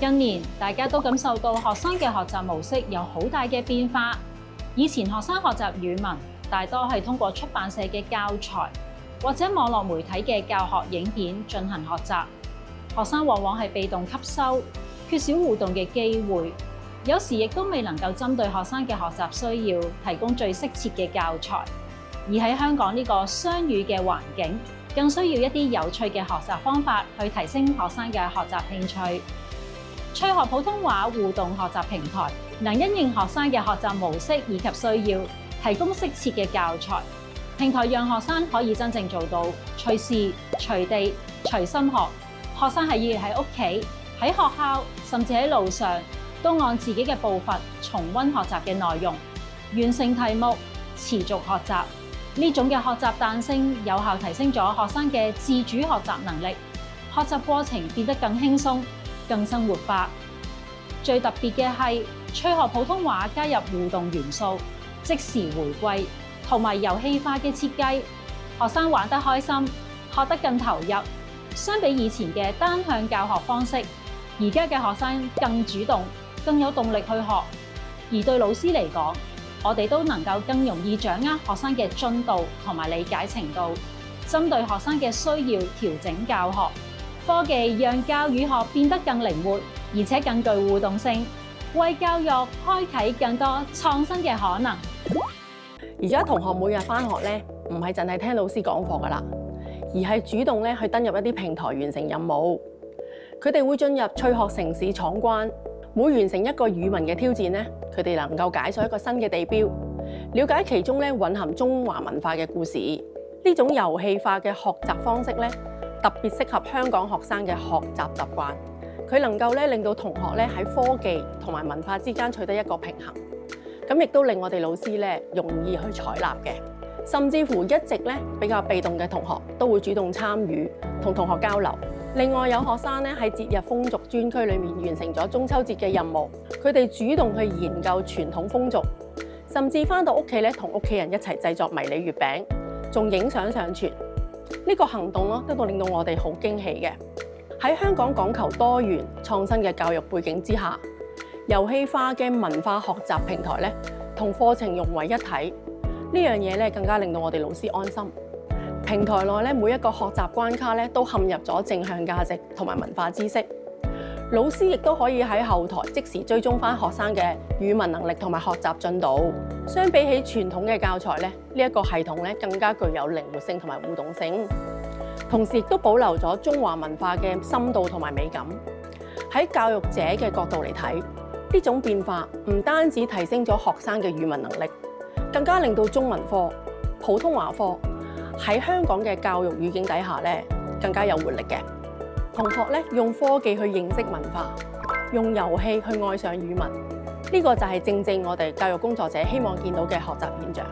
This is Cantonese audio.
近年大家都感受到學生嘅學習模式有好大嘅變化。以前學生學習語文大多係通過出版社嘅教材或者網絡媒體嘅教學影片進行學習，學生往往係被動吸收，缺少互動嘅機會，有時亦都未能夠針對學生嘅學習需要提供最適切嘅教材。而喺香港呢個雙語嘅環境，更需要一啲有趣嘅學習方法去提升學生嘅學習興趣。趣學普通話互動學習平台能因應學生嘅學習模式以及需要，提供適切嘅教材。平台讓學生可以真正做到隨時、隨地、隨心學。學生係要喺屋企、喺學校，甚至喺路上，都按自己嘅步伐重溫學習嘅內容，完成題目，持續學習。呢種嘅學習彈性，有效提升咗學生嘅自主學習能力，學習過程變得更輕鬆、更生活化。最特別嘅係趣學普通話加入互動元素、即時回歸同埋遊戲化嘅設計，學生玩得開心，學得更投入。相比以前嘅單向教學方式，而家嘅學生更主動、更有動力去學。而對老師嚟講，我哋都能夠更容易掌握學生嘅進度同埋理解程度，針對學生嘅需要調整教學。科技讓教與學變得更靈活，而且更具互動性，為教育開啟更多創新嘅可能。而家同學每日返學咧，唔係淨係聽老師講課㗎喇，而係主動咧去登入一啲平台完成任務。佢哋會進入趣學城市闖關，每完成一個語文嘅挑戰咧，佢哋能夠解鎖一個新嘅地標，了解其中咧蘊含中華文化嘅故事。呢種遊戲化嘅學習方式咧，特別適合香港學生嘅學習習慣。佢能夠咧令到同學咧喺科技同埋文化之間取得一個平衡，咁亦都令我哋老師咧容易去採納嘅。甚至乎一直咧比較被動嘅同學都會主動參與，同同學交流。另外有學生咧喺節日風俗專區裏面完成咗中秋節嘅任務，佢哋主動去研究傳統風俗，甚至返到屋企咧同屋企人一齊製作迷你月餅，仲影相上傳。呢個行動咯，都令到我哋好驚喜嘅。喺香港講求多元創新嘅教育背景之下，遊戲化嘅文化學習平台咧，同課程融為一體。呢樣嘢咧更加令到我哋老師安心。平台內咧每一個學習關卡咧都陷入咗正向價值同埋文化知識，老師亦都可以喺後台即時追蹤返學生嘅語文能力同埋學習進度。相比起傳統嘅教材咧，呢一個系統咧更加具有靈活性同埋互動性，同時亦都保留咗中華文化嘅深度同埋美感。喺教育者嘅角度嚟睇，呢種變化唔單止提升咗學生嘅語文能力，更加令到中文科、普通話科喺香港嘅教育語境底下咧，更加有活力嘅。同學咧用科技去認識文化，用遊戲去愛上語文，呢個就係正正我哋教育工作者希望見到嘅學習現象。